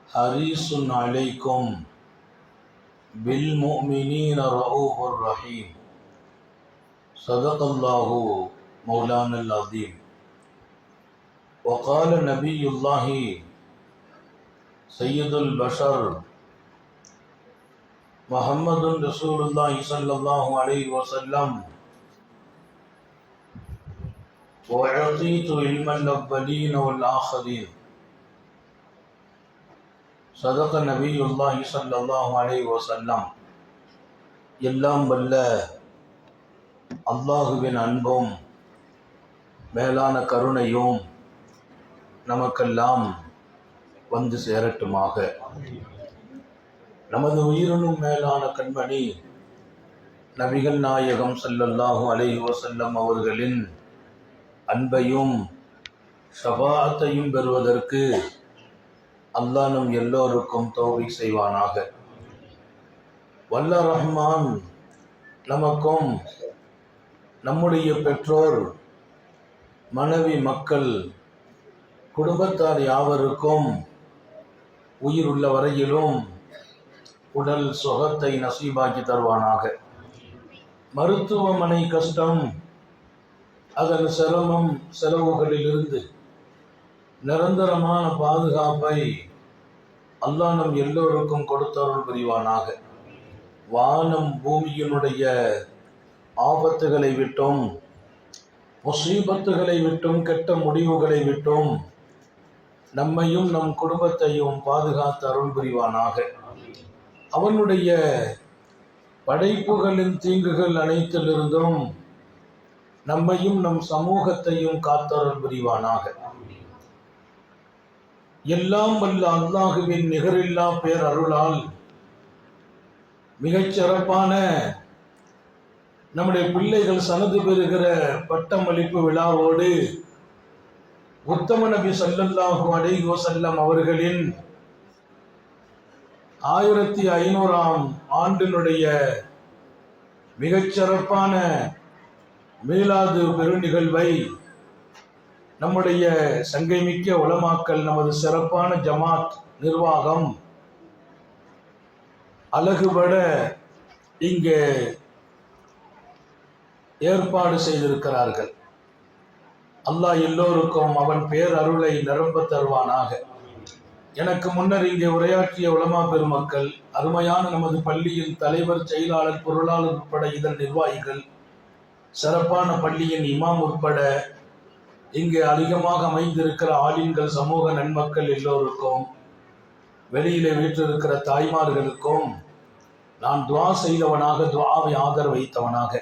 حريص عليكم بالمؤمنين رؤوف رحيم. صدق الله مولانا العظيم. وقال نبي الله سيد البشر محمد رسول الله صلى الله عليه وسلم: وأعطيت علم الأولين والآخرين. صدق نبي الله صلى الله عليه وسلم. எல்லாம் வல்ல அல்லாஹுவின் அன்பும் மேலான கருணையும் நமக்கெல்லாம் வந்து சேரட்டுமாக. நமது உயிரினும் மேலான கண்மணி நபிகள் நாயகம் ஸல்லல்லாஹு அலைஹி வஸல்லம் அவர்களின் அன்பையும் ஷஃபாஅத்தையும் பெறுவதற்கு அல்லாஹ் நம் எல்லோருக்கும் தௌஃபீக் செய்வானாக. வல்ல ரஹ்மான் நமக்கும் நம்முடைய பெற்றோர், மனைவி, மக்கள், குடும்பத்தார் யாவருக்கும் உயிர் உள்ள வரையிலும் உடல் சுகத்தை நசீபாக்கி தருவானாக. மருத்துவமனை கஷ்டம், அதன் சிரமம், செலவுகளிலிருந்து நிரந்தரமான பாதுகாப்பை அல்லாஹ் நம் எல்லோருக்கும் கொடுத்தருள் புரிவானாக. வானம் பூமியினுடைய ஆபத்துகளை விட்டும், முசீபத்துகளை விட்டும், கெட்ட முடிவுகளை விட்டும் நம்மையும் நம் குடும்பத்தையும் பாதுகாத்து அருள் புரிவானாக. அவனுடைய படைப்புகளின் தீங்குகள் அனைத்திலிருந்தும் நம்மையும் நம் சமூகத்தையும் காத்தருள் புரிவானாக. எல்லாம் வல்ல அல்லாஹுவின் நிகரில்லா பேர் அருளால் மிகச் சிறப்பான நம்முடைய பிள்ளைகள் சனது பெறுகிற பட்டமளிப்பு விழாவோடு உத்தம நபி ஸல்லல்லாஹு அலைஹி வஸல்லம் அவர்களின் 1500ஆம் ஆண்டினுடைய மிகச்சிறப்பான மீலாது பெருநிகழ்வை நம்முடைய சங்கைமிக்க உலமாக்கள், நமது சிறப்பான ஜமாத் நிர்வாகம் அழகுபட இங்கே ஏற்பாடு செய்திருக்கிறார்கள். அல்லாஹ் எல்லோருக்கும் அவன் பேர் அருளை நிரம்ப தருவானாக. எனக்கு முன்னர் இங்கே உரையாற்றிய உலமா பெருமக்கள், அருமையான நமது பள்ளியின் தலைவர், செயலாளர், பொருளாளர் உட்பட இதன் நிர்வாகிகள், சிறப்பான பள்ளியின் இமாம் உட்பட இங்கே அதிகமாக அமைந்திருக்கிற ஆலிம்கள், சமூக நன்மக்கள் எல்லோருக்கும், வெளியிலே வீற்றிருக்கிற தாய்மார்களுக்கும் நான் துஆ செய்தவனாக, துஆவை ஆதரவு வைத்தவனாக,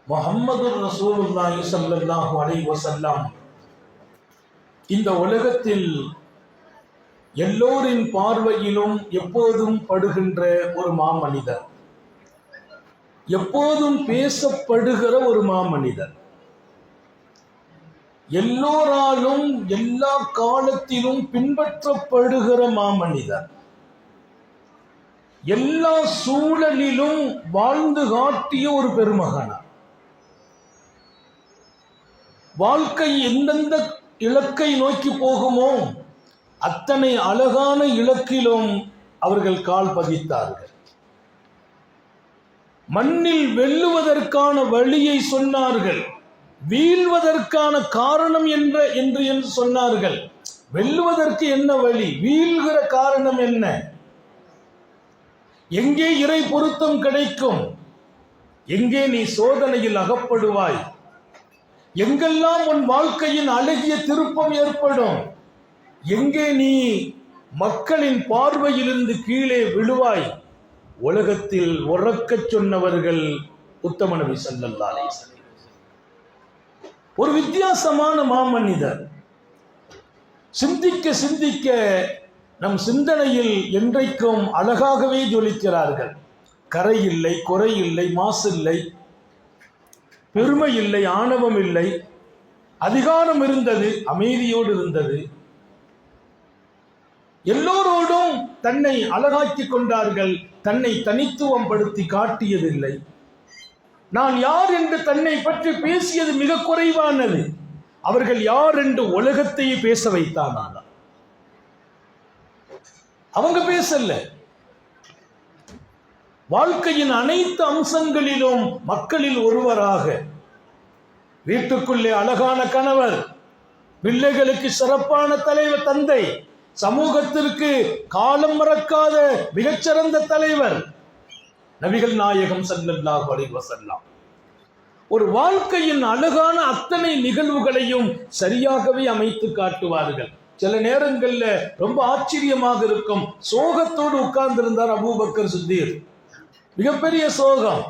முஹம்மது ரசூலுல்லாஹி ஸல்லல்லாஹு அலைஹி வஸல்லம் இந்த உலகத்தில் எல்லோரின் பார்வையிலும் எப்போதும் படுகின்ற ஒரு மாமனிதர், எப்போதும் பேசப்படுகிற ஒரு மாமனிதர், எல்லோராலும் எல்லா காலத்திலும் பின்பற்றப்படுகிற மாமனிதர், எல்லா சூழலிலும் வாழ்ந்து காட்டிய ஒரு பெருமகனார். வாழ்க்கை எந்தெந்த இலக்கை நோக்கி போகுமோ அத்தனை அழகான இலக்கிலும் அவர்கள் கால் பதித்தார்கள். மண்ணில் வெல்லுவதற்கான வழியை சொன்னார்கள், வீழ்வதற்கான காரணம் என்று சொன்னார்கள். வெல்லுவதற்கு என்ன வழி, வீழ்கிற காரணம் என்ன, எங்கே இறை பொருத்தம் கிடைக்கும், எங்கே நீ சோதனையில் அகப்படுவாய், எங்கெல்லாம் உன் வாழ்க்கையின் அழகிய திருப்பம் ஏற்படும், எங்கே நீ மக்களின் பார்வையிலிருந்து கீழே விழுவாய், உலகத்தில் உறக்கச் சொன்னவர்கள் உத்தம நபி ஸல்லல்லாஹு அலைஹி வஸல்லம். ஒரு வித்தியாசமான மாமனிதர். சிந்திக்க சிந்திக்க நம் சிந்தனையில் என்றைக்கும் அழகாகவே ஜொலிக்கிறார்கள். கரை இல்லை, குறை இல்லை, மாசு இல்லை, பெருமை இல்லை, ஆணவம் இல்லை, அதிகாரம் இருந்தது, அமைதியோடு இருந்தது. எல்லோரோடும் தன்னை அழகாக்கி கொண்டார்கள். தன்னை தனித்துவம் படுத்தி காட்டியதில்லை. நான் யார் என்று தன்னை பற்றி பேசியது மிக குறைவானது. அவர்கள் யார் என்று உலகத்தையே பேச வைத்தான். அவங்க பேசல. வாழ்க்கையின் அனைத்து அம்சங்களிலும் மக்களில் ஒருவராக, வீட்டுக்குள்ளே அழகான கணவர், பிள்ளைகளுக்கு சிறப்பான தலைவர் தந்தை, சமூகத்திற்கு காலம் மறக்காத மிகச்சிறந்த தலைவர் நபிகள் நாயகம் ஸல்லல்லாஹு அலைஹி வஸல்லம். ஒரு வாழ்க்கையின் அழகான அத்தனை நிகழ்வுகளையும் சரியாகவே அமைத்து காட்டுவார்கள். சில நேரங்கள்ல ரொம்ப ஆச்சரியமாக இருக்கும். சோகத்தோடு உட்கார்ந்திருந்தார் அபூபக்கர் சித்தீக். மிகப்பெரிய சோகம்.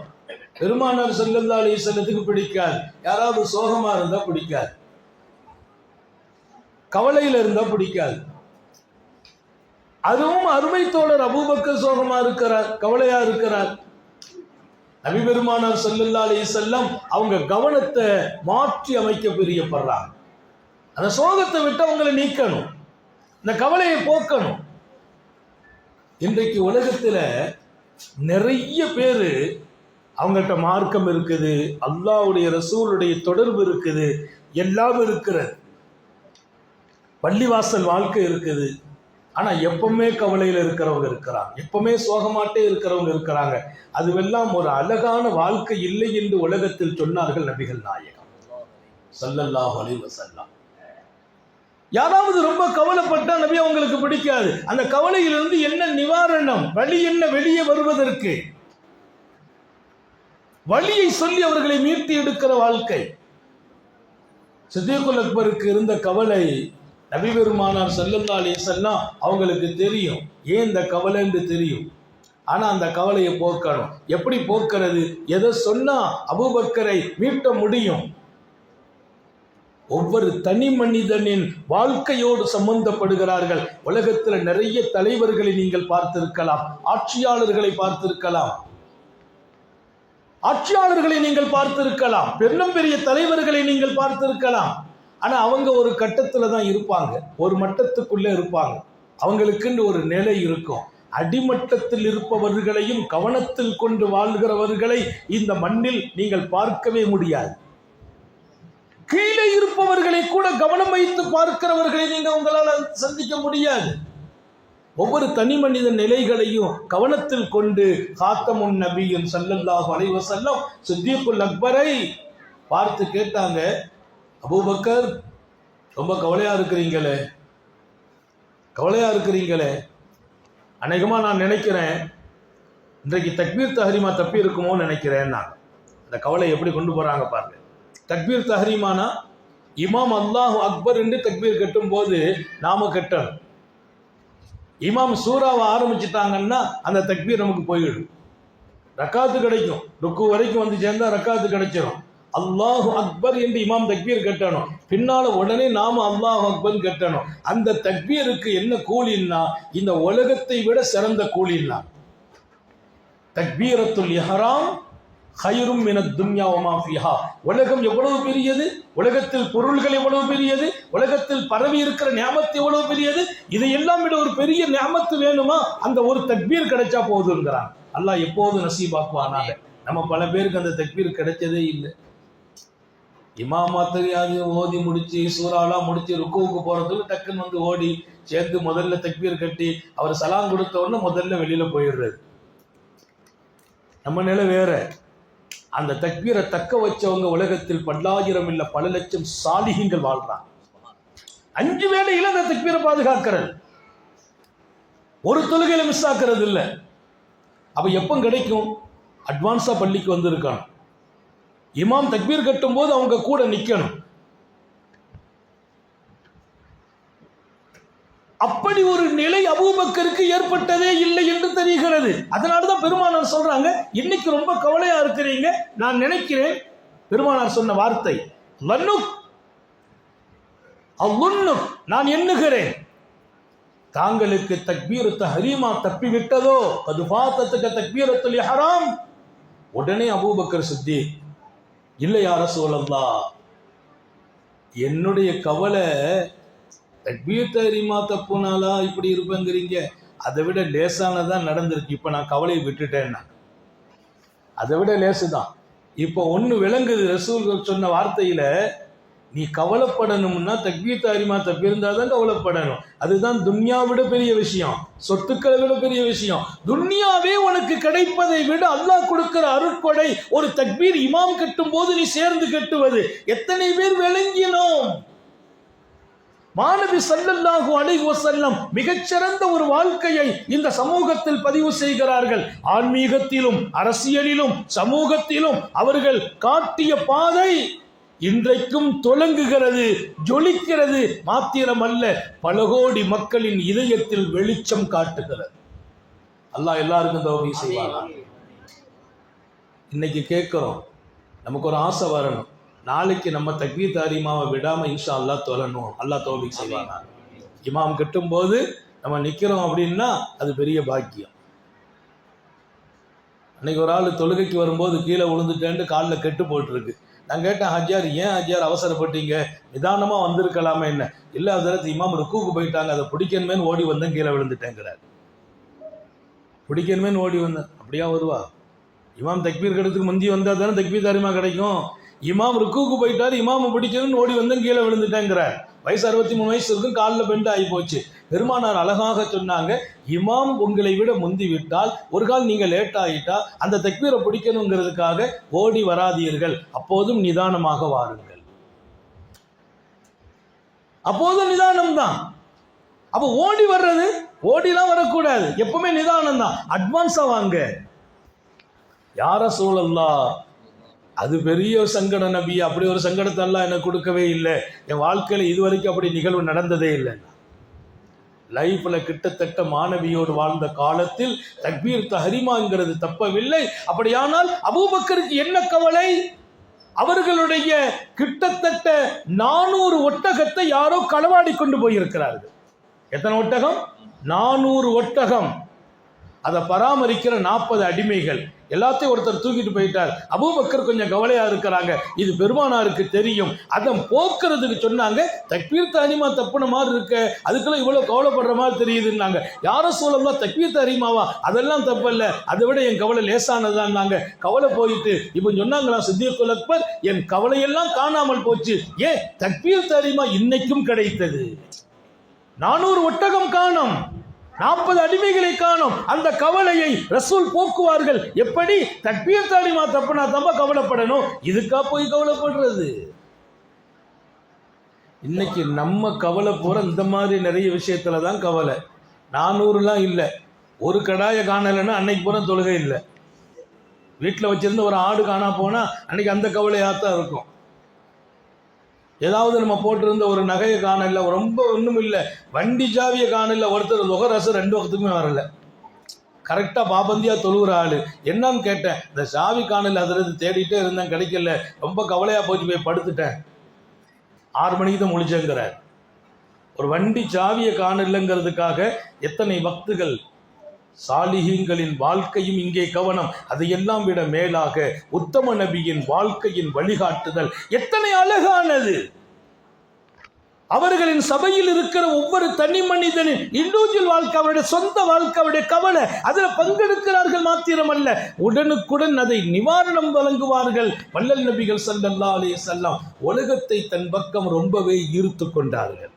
பெருமானார் ஸல்லல்லாஹு அலைஹி வஸல்லத்துக்கு பிடிக்காது. யாராவது சோகமா இருந்தா பிடிக்காது, கவலையில இருந்தா பிடிக்காது. அதுவும் அருமை தோழர் அபூபக்கர் சோகமா இருக்கிறார், கவலையா இருக்கிறார். நபி பெருமானார் ஸல்லல்லாஹு அலைஹி வஸல்லம் அவங்க கவனத்தை மாற்றி அமைக்க பிரியப்படுறாங்க. அந்த சோகத்தை விட்டு அவங்களை நீக்கணும், இந்த கவலையை போக்கணும். இன்றைக்கு உலகத்துல நிறைய பேரு அவங்கள்ட்ட மார்க்கம் இருக்குது, அல்லாஹ்வுடைய ரசூலுடைய தொடர்பு இருக்குது, எல்லாம் இருக்கிறது, பள்ளிவாசல் வாழ்க்கை இருக்குது. ஆனா எப்பவுமே கவலையில இருக்கிறவங்க இருக்கிறாங்க, எப்பவுமே சோகமாட்டே இருக்கிறவங்க இருக்கிறாங்க. அதுவெல்லாம் ஒரு அழகான வாழ்க்கை இல்லை என்று உலகத்தில் சொன்னார்கள் நபிகள் நாயகம் ஸல்லல்லாஹு அலைஹி வஸல்லம். யாராவது ரொம்ப கவலைப்பட்டா நபி அவங்களுக்கு பிடிக்காது. அந்த கவலையிலிருந்து என்ன நிவாரணம், வழி என்ன வெளியே வருவதற்கு, வழியை சொல்லி அவர்களை மீட்டி எடுக்கிற வாழ்க்கை. சித்திகுல் அக்பருக்கு இருந்த கவலை நபி பெருமானார் ஸல்லல்லாஹு அலைஹி வஸல்லம் அவங்களுக்கு தெரியும். ஏன் இந்த கவலைன்னு தெரியும். ஆனா அந்த கவலையை போக்கணும். எப்படி போக்குறது? எதை சொன்னா அபூபக்கரை மீட்ட முடியும்? ஒவ்வொரு தனி மனிதனின் வாழ்க்கையோடு சம்பந்தப்படுகிறார்கள். உலகத்துல நிறைய தலைவர்களை நீங்கள் பார்த்திருக்கலாம், ஆட்சியாளர்களை பார்த்திருக்கலாம், பெரும் பெரிய தலைவர்களை நீங்கள் பார்த்திருக்கலாம். ஆனா அவங்க ஒரு கட்டத்துல தான் இருப்பாங்க, ஒரு மட்டத்துக்குள்ள இருப்பாங்க. அவங்களுக்குன்னு ஒரு நிலை இருக்கும். அடிமட்டத்தில் இருப்பவர்களையும் கவனத்தில் கொண்டு வாழ்கிறவர்களை இந்த மண்ணில் நீங்கள் பார்க்கவே முடியாது. கீழே இருப்பவர்களை கூட கவனம் வைத்து பார்க்கிறவர்களை நீங்கள் உங்களால் சந்திக்க முடியாது. ஒவ்வொரு தனி மனித நிலைகளையும் கவனத்தில் கொண்டு காத்தமுன் நபியின் ஸல்லல்லாஹு அலைஹி வஸல்லம் சித்திகுல் அக்பரை பார்த்து கேட்டாங்க, அபூபக்கர் ரொம்ப கவலையா இருக்கிறீங்களே, அநேகமா நான் நினைக்கிறேன் இன்றைக்கு தக்பீர் தஹ்ரீமா தப்பி இருக்குமோன்னு நினைக்கிறேன். நான் அந்த கவலை எப்படி கொண்டு போறாங்க பாருங்க. தக்பீர் தஹ்ரீமானா இமாம் அல்லாஹு அக்பர் என்று தக்பீர் கட்டும் போது நாம கட்டணும். இமாம் சூறாவை ஆரம்பிச்சுட்டாங்கன்னா அந்த தக்பீர் நமக்கு போயிடும், ரக்காத்து கிடைக்கும். ருக்கு வரைக்கும் வந்து சேர்ந்தா ரக்காத்து கிடைச்சிடும். அல்லாஹு அக்பர் என்று இமாம் தக்பீர் கட்டணும், பின்னால உடனே நாம அல்லாஹு அக்பர் கட்டணும். அந்த தக்பீருக்கு என்ன கூலின்னா இந்த உலகத்தை விட சிறந்த கூலின்னா தக்பீரத்துல் இஹ்ராம் ஹைரும் மினத் துன்யா வமா ஃபீஹா. உலகம் எவ்வளவு பெரியது, உலகத்தில் பொருள்கள் எவ்வளவு பெரியது, உலகத்தில் பரவி இருக்கிற நியாமத்து எவ்வளவு பெரியது. இதையெல்லாம் விட ஒரு பெரிய நியாமத்து வேணுமா? அந்த ஒரு தக்பீர் கிடைச்சா போதுங்கிறான். அல்லாஹ் எப்போது நசீபாக்குவானாக. நம்ம பல பேருக்கு அந்த தக்பீர் கிடைச்சதே இல்லை. இமாமா தெரியாது, ஓதி முடிச்சு சூறாலாம் முடிச்சு ருக்குவுக்கு போறதுக்கு டக்குன்னு வந்து ஓடி சேர்ந்து முதல்ல தக்பீர் கட்டி அவர் சலாம் கொடுத்த உடனே முதல்ல வெளியில போயிடுறது. நம்ம நிலை வேற. அந்த தக்பீரை தக்க வச்சவங்க உலகத்தில் பல்லாயிரம் இல்ல பல லட்சம் சாலிஹீன்கள் வாழ்றாங்க. 5 வேளையில அந்த தக்பீரை பாதுகாக்கிறது, ஒரு தொழுகையில மிஸ் ஆக்குறது இல்லை. அப்ப எப்ப கிடைக்கும்? அட்வான்ஸா பள்ளிக்கு வந்து இருக்கணும். இமாம் தக்பீர் கட்டும் போது அவங்க கூட நிக்கணும். அப்படி ஒரு நிலை அபூபக்கருக்கு ஏற்பட்டதே இல்லை என்று தெரிகிறது. அதனாலதான் பெருமானார் சொல்றாங்க, இன்னைக்கு ரொம்ப கவலையா இருக்கிறீங்க, நான் நினைக்கிறேன். பெருமானார் சொன்ன வார்த்தை நான் எண்ணுகிறேன், தாங்களுக்கு தக்பீர் தஹ்ரீமா தப்பி விட்டதோ, அது ஃபாத்தத்துக தக்பீரத்துல் இஹ்ராம். உடனே அபூபக்கர் சித்திக், இல்லை யா ரசூலல்லாஹ், என்னுடைய கவலை தக்பீர் தஹ்ரீமா தப்புனாலா இப்படி இருப்பேங்கிறீங்க, அதை விட லேசானதான் நடந்திருக்கு. இப்ப நான் கவலையை விட்டுட்டேன்னா அதை விட லேசுதான். இப்போ ஒண்ணு விளங்குது, ரசூல் சொன்ன வார்த்தையில நீ கவலைப்படணும்னா தக்பீர் தஹ்ரீமா தப்பியிருந்தால் தான் கவலைப்படணும். அதுதான் துன்யாவை விட பெரிய விஷயம், சொத்துக்களை விட பெரிய விஷயம். துன்யாவே உனக்கு கிடைப்பதை விட அல்லாஹ் கொடுக்கிற அருட்கொடை ஒரு தக்பீர் இமாம் கட்டும் போது நீ சேர்ந்து கட்டுவது. எத்தனை பேர் விளங்கினோம்? மாநபி ஸல்லல்லாஹு அலைஹி வஸல்லம் மிகச்சிறந்த ஒரு வாழ்க்கையை இந்த சமூகத்தில் பதிவு செய்கிறார்கள். ஆன்மீகத்திலும் அரசியலிலும் சமூகத்திலும் அவர்கள் காட்டிய பாதை இன்றைக்கும் துலங்குகிறது, ஜொலிக்கிறது. மாத்திரமல்ல, பல கோடி மக்களின் இதயத்தில் வெளிச்சம் காட்டுகிறது. அல்லாஹ் எல்லாருக்கும் தௌஃபீக் செய்வானா. இன்னைக்கு கேட்கிறோம், நமக்கு ஒரு ஆசை வரணும், நாளைக்கு நம்ம தக்பீர் தஹ்ரீமாவை விடாம இன்ஷா அல்லாஹ் தொழணும். அல்லாஹ் தௌஃபீக் செய்வானா. இமாம் கட்டும் போது நம்ம நிக்கிறோம் அப்படின்னா அது பெரிய பாக்கியம். அன்னைக்கு ஒரு ஆள் தொழுகைக்கு வரும்போது கீழே விழுந்துட்டேன்ட்டு காலில் கெட்டு போட்டுருக்கு. நான் கேட்டேன், ஹஜ்ஜார் ஏன் ஹஜ்ஜார் அவசரப்பட்டீங்க, நிதானமாக வந்திருக்கலாமே என்ன? இல்லை அதற்கு இமாம் ருக்குவுக்கு போயிட்டாங்க, அதை பிடிக்கணுமேனு ஓடி வந்தேன், கீழே விழுந்துட்டேங்கிறார். பிடிக்கணுமேனு ஓடி வந்தேன். அப்படியா வருவா? இமாம் தக்பீர் கிடைக்கிறதுக்கு முந்தி வந்தால் தானே தக்பீர் தஹ்ரீமா கிடைக்கும். இமாம் ருக்குவுக்கு போயிட்டார், இமாம் பிடிக்கணும்னு ஓடி வந்தேன், கீழே விழுந்துட்டேங்கிறார். வயசு 63 வயசு இருக்கும், காலில் பெண்டு ஆகி போச்சு. பெருமானார் அழகாக சொன்னாங்க, இமாம் உங்களை விட முந்தி விட்டால், ஒரு கால் நீங்க லேட் ஆகிட்டா அந்த தக்பீரை பிடிக்கணுங்கிறதுக்காக ஓடி வராதீர்கள், அப்போதும் நிதானமாக வாருங்கள். அப்போதும் நிதானம் தான். அப்போ ஓடி வர்றது, ஓடிலாம் வரக்கூடாது, எப்பவுமே நிதானம் தான். அட்வான்ஸா வாங்க. யா ரசூலல்லாஹ், அது பெரிய சங்கட நபி, அப்படி ஒரு சங்கடத்தை எல்லாம் எனக்கு கொடுக்கவே இல்லை, என் வாழ்க்கையில் இதுவரைக்கும் அப்படி நிகழ்வு நடந்ததே இல்லை. லைஃப்ல கிட்டத்தட்ட மாணவியோடு வாழ்ந்த காலத்தில் தக்பீர் தஹ்ரீமாங்கிறது தப்பவில்லை. அப்படியானால் அபூபக்கருக்கு என்ன கவலை? அவர்களுடைய கிட்டத்தட்ட 400 ஒட்டகத்தை யாரோ களவாடி கொண்டு போயிருக்கிறார்கள். எத்தனை ஒட்டகம்? 400 ஒட்டகம். அதை பராமரிக்கிற 40 அடிமைகள், எல்லாத்தையும் ஒருத்தர் தூக்கிட்டு போயிட்டார். அபூபக்கர் கொஞ்சம் கவலையா இருக்கிறாங்க, இது பெருமானாருக்கு தெரியும். அதை போக்குறதுக்கு சொன்னாங்க, தக்பீர் தஹ்ரீமா தப்புன மாதிரி இருக்க, அதுக்கெல்லாம் இவ்வளவு கவலைப்படுற மாதிரி தெரியுதுன்னாங்க. யார சொல்லலாம் தக்பீர் தஹ்ரீமாவா, அதெல்லாம் தப்பல்ல, அதை விட என் கவலை லேசானதான்னாங்க. கவலை போயிட்டு இப்போ சொன்னாங்களா சித்திக்குல் அக்பர், என் கவலையெல்லாம் காணாமல் போச்சு. ஏன்? தக்பீர் தஹ்ரீமா இன்னைக்கும் கிடைத்தது. 400 ஒட்டகம் காணோம், 40 அடிமைகளை காணோம். அந்த கவலையை ரசூல் போக்குவார்கள். எப்படி? தக்பீர் தஹ்ரீமா தப்புனா தப்பா கவலைப்படணும், இதுக்கா போய் கவலைப்படுறது? இன்னைக்கு நம்ம கவலை போற இந்த மாதிரி நிறைய விஷயத்துல தான் கவலை. 400லாம் இல்லை, ஒரு கடாயை காணலைன்னா அன்னைக்கு போற தொழுகை இல்லை. வீட்டில் வச்சிருந்த ஒரு ஆடு காணா போனா அன்னைக்கு அந்த கவலையாத்தான் இருக்கும். ஏதாவது நம்ம போட்டிருந்த ஒரு நகையை காணல, ரொம்ப ஒன்றும் இல்லை, வண்டி சாவியை காணல, ஒருத்தர் லொஹர் 2 வக்துக்குமே வரல, கரெக்டாக பாபந்தியா தொழுகிற ஆளு. என்னன்னு கேட்டேன், இந்த சாவி காணல, அதில் தேடிட்டே இருந்தேன், கிடைக்கல, ரொம்ப கவலையா போச்சு, போய் படுத்துட்டேன், 6 மணிக்கு தான் முழிச்சேங்கிறார். ஒரு வண்டி சாவியை காணலங்கிறதுக்காக எத்தனை வக்துகள். சாலிஹீன்களின் வாழ்க்கையும் இங்கே கவனம். அதையெல்லாம் விட மேலாக உத்தம நபியின் வாழ்க்கையின் வழிகாட்டுதல் எத்தனை அழகானது. அவர்களின் சபையில் இருக்கிற ஒவ்வொரு தனி மனிதனின் இண்டிவிஜுவல் வாழ்க்கை, அவருடைய சொந்த வாழ்க்கை, அவருடைய கவலை, அதில் பங்கெடுக்கிறார்கள். மாத்திரமல்ல, உடனுக்குடன் அதை நிவாரணம் வழங்குவார்கள். வல்லல் நபிகள் ஸல்லல்லாஹு அலைஹி வஸல்லம் உலகத்தை தன் பக்கம் ரொம்பவே ஈர்த்து கொண்டார்கள்.